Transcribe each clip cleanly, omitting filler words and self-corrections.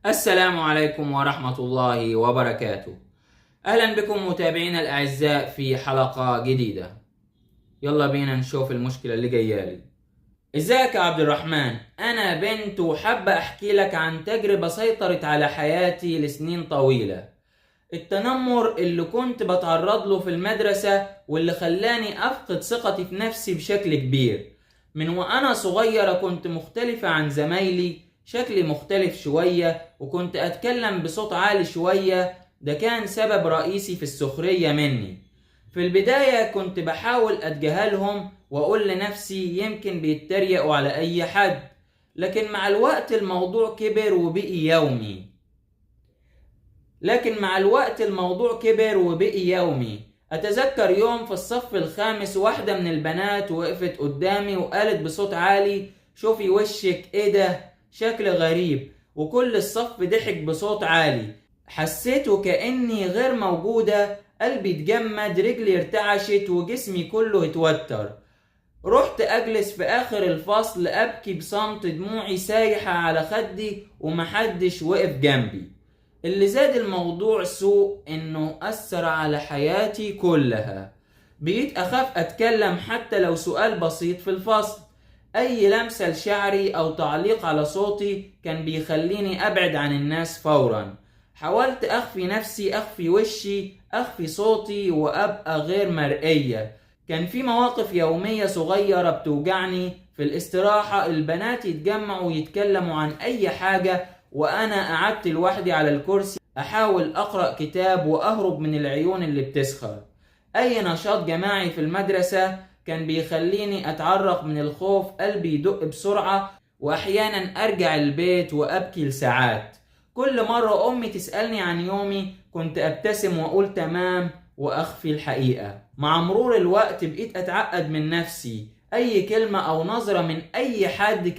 السلام عليكم ورحمة الله وبركاته. أهلا بكم متابعينا الأعزاء في حلقة جديدة. يلا بينا نشوف المشكلة اللي جايالي. ازيك يا عبد الرحمن؟ أنا بنت وحابة أحكي لك عن تجربة سيطرت على حياتي لسنين طويلة. التنمر اللي كنت بتعرض له في المدرسة واللي خلاني أفقد ثقتي في نفسي بشكل كبير. من وأنا صغيرة كنت مختلفة عن زمايلي، شكلي مختلف شوية وكنت أتكلم بصوت عالي شوية. ده كان سبب رئيسي في السخرية مني. في البداية كنت بحاول أتجاهلهم وأقول لنفسي يمكن بيتريقوا على أي حد، لكن مع الوقت الموضوع كبر وبقي يومي. أتذكر يوم في الصف الخامس واحدة من البنات وقفت قدامي وقالت بصوت عالي: شوفي وشك، ايه ده؟ شكل غريب. وكل الصف ضحك بصوت عالي. حسيت وكأني غير موجودة، قلبي اتجمد، رجلي ارتعشت وجسمي كله اتوتر. رحت أجلس في آخر الفصل أبكي بصمت، دموعي سايحة على خدي ومحدش وقف جنبي. اللي زاد الموضوع سوء إنه أثر على حياتي كلها. بقيت أخاف أتكلم حتى لو سؤال بسيط في الفصل. أي لمسة لشعري أو تعليق على صوتي كان بيخليني أبعد عن الناس فورا. حاولت أخفي نفسي، أخفي وشي، أخفي صوتي وأبقى غير مرئية. كان في مواقف يومية صغيرة بتوجعني. في الاستراحة البنات يتجمعوا يتكلموا عن أي حاجة وأنا قعدت لوحدي على الكرسي أحاول أقرأ كتاب وأهرب من العيون اللي بتسخر. أي نشاط جماعي في المدرسة كان بيخليني أتعرق من الخوف، قلبي يدق بسرعة وأحيانا أرجع البيت وأبكي لساعات. كل مرة أمي تسألني عن يومي كنت أبتسم وأقول تمام وأخفي الحقيقة. مع مرور الوقت بقيت أتعقد من نفسي. أي كلمة أو نظرة من أي حد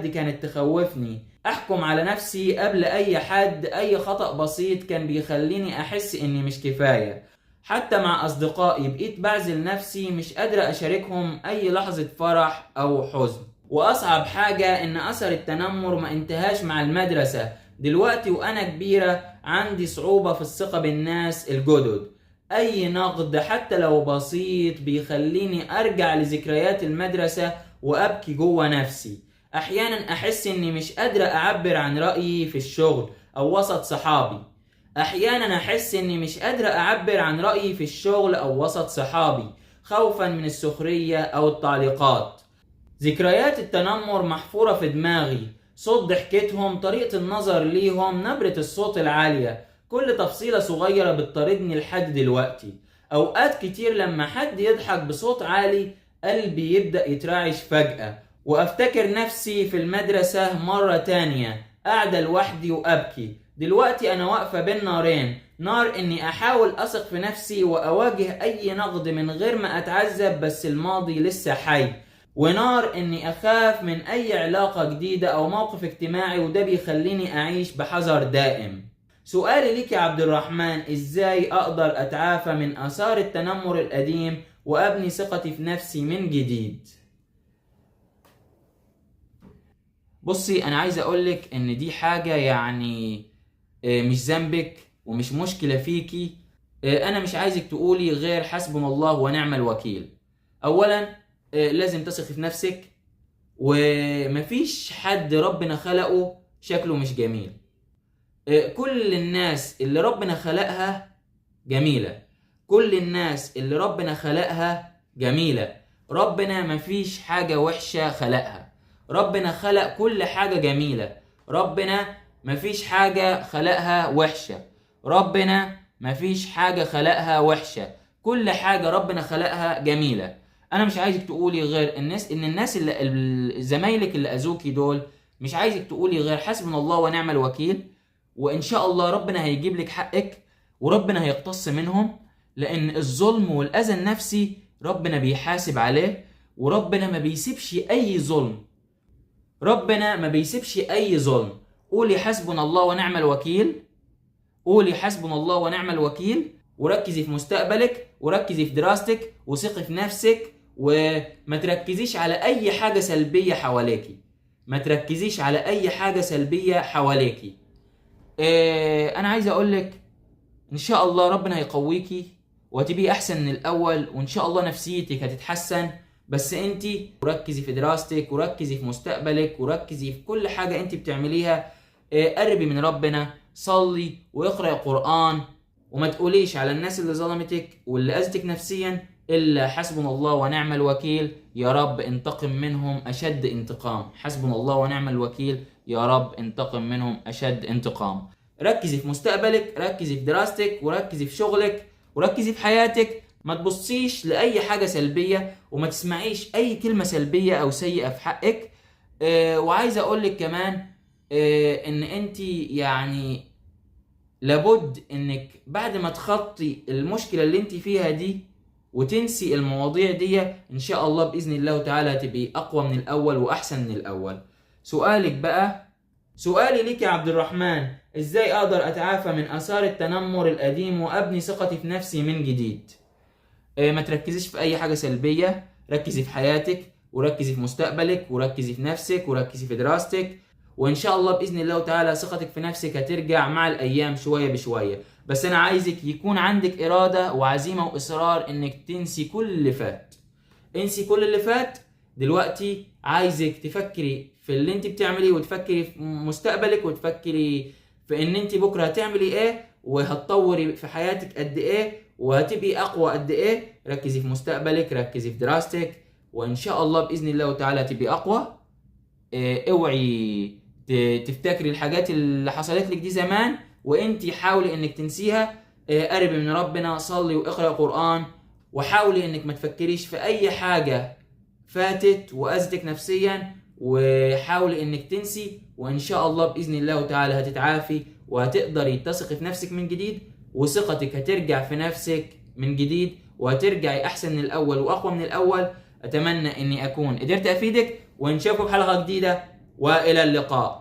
كانت تخوفني. أحكم على نفسي قبل أي حد. أي خطأ بسيط كان بيخليني أحس إني مش كفاية. حتى مع أصدقائي بقيت بعزل نفسي، مش قادرة أشاركهم أي لحظة فرح أو حزن. وأصعب حاجة إن أثر التنمر ما انتهاش مع المدرسة. دلوقتي وأنا كبيرة عندي صعوبة في الثقة بالناس الجدد. أي نقد حتى لو بسيط بيخليني أرجع لذكريات المدرسة وأبكي جوه نفسي. أحيانا أحس إني مش قادرة أعبر عن رأيي في الشغل أو وسط صحابي خوفا من السخرية أو التعليقات. ذكريات التنمر محفورة في دماغي، صوت ضحكتهم، طريقة النظر ليهم، نبرة الصوت العالية، كل تفصيلة صغيرة بتطاردني لحد دلوقتي. أوقات كتير لما حد يضحك بصوت عالي قلبي يبدأ يترعش فجأة، وأفتكر نفسي في المدرسة مرة تانية قاعدة لوحدي وأبكي. دلوقتي أنا واقفة بين نارين، نار إني أحاول أثق في نفسي وأواجه أي نقد من غير ما أتعذب بس الماضي لسه حي، ونار إني أخاف من أي علاقة جديدة أو موقف اجتماعي وده بيخليني أعيش بحذر دائم. سؤالي ليك يا عبد الرحمن: إزاي أقدر أتعافى من آثار التنمر القديم وأبني ثقتي في نفسي من جديد؟ بصي، أنا عايز أقولك إن دي حاجة مش ذنبك ومش مشكلة فيكي. أنا مش عايزك تقولي غير حسبنا الله ونعم الوكيل. أولا لازم تثقي في نفسك، ومفيش حد ربنا خلقه شكله مش جميل. كل الناس اللي ربنا خلقها جميلة. ربنا مفيش حاجة وحشة خلقها. ربنا خلق كل حاجة جميلة. ربنا مفيش حاجة خلقها وحشة. كل حاجة ربنا خلقها جميلة. انا مش عايزك تقولي غير الناس اللي زمايلك اللي اذوكي دول، مش عايزك تقولي غير حسبنا الله ونعم الوكيل، وان شاء الله ربنا هيجيب لك حقك وربنا هيقتص منهم. لان الظلم والاذى النفسي ربنا بيحاسب عليه، وربنا ما بيسيبش اي ظلم. قولي حسبنا الله ونعم الوكيل، وركزي في مستقبلك وركزي في دراستك وثقي في نفسك، وما تركزيش على اي حاجة سلبية حواليكي. ما تركزيش على اي حاجة سلبية حواليكي. انا عايز اقولك ان شاء الله ربنا هيقويكي وهتبقي احسن من الاول، وان شاء الله نفسيتك هتتحسن. بس انت ركزي في دراستك وركزي في مستقبلك وركزي في كل حاجة انت بتعمليها. قربي من ربنا، صلي واقرأي قرآن، وما تقوليش على الناس اللي ظلمتك واللي اذتك نفسيا الا حسبنا الله ونعم الوكيل، يا رب انتقم منهم اشد انتقام. حسبنا الله ونعم الوكيل، يا رب انتقم منهم اشد انتقام. ركزي في مستقبلك، ركزي في دراستك وركزي في شغلك وركزي في حياتك. ما تبصيش لأي حاجة سلبية وما تسمعيش أي كلمة سلبية أو سيئة في حقك. وعايز أقولك كمان إن أنت يعني لابد إنك بعد ما تخطي المشكلة اللي أنت فيها دي وتنسي المواضيع دي، إن شاء الله بإذن الله تعالى تبقي أقوى من الأول وأحسن من الأول. سؤالي ليك يا عبد الرحمن، إزاي أقدر أتعافى من آثار التنمر القديم وأبني ثقتي في نفسي من جديد؟ ما تركزيش في اي حاجة سلبية، ركزي في حياتك وركزي في مستقبلك وركزي في نفسك وركزي في دراستك، وان شاء الله باذن الله تعالى ثقتك في نفسك هترجع مع الايام شوية بشوية. بس انا عايزك يكون عندك ارادة وعزيمة واصرار انك تنسي كل اللي فات. انسي كل اللي فات دلوقتي. عايزك تفكري في اللي انت بتعمليه وتفكري في مستقبلك وتفكري في ان انت بكرة هتعملي ايه وهتطوري في حياتك قد ايه وهتبقي اقوى قد ايه. ركزي في مستقبلك، ركزي في دراستك، وان شاء الله باذن الله تعالى تبقي اقوى. اوعي تفتكري الحاجات اللي حصلت لك دي زمان وانت حاولي انك تنسيها. قربي من ربنا، صلي واقرأ قرآن، وحاولي انك ما تفكريش في اي حاجة فاتت واذتك نفسيا، وحاولي انك تنسي. وان شاء الله باذن الله تعالى هتتعافي وهتقدري تثقي في نفسك من جديد، وثقتك هترجع في نفسك من جديد وهترجعي احسن من الاول واقوى من الاول. اتمنى اني اكون قدرت افيدك، ونشوفكم بحلقة جديدة، والى اللقاء.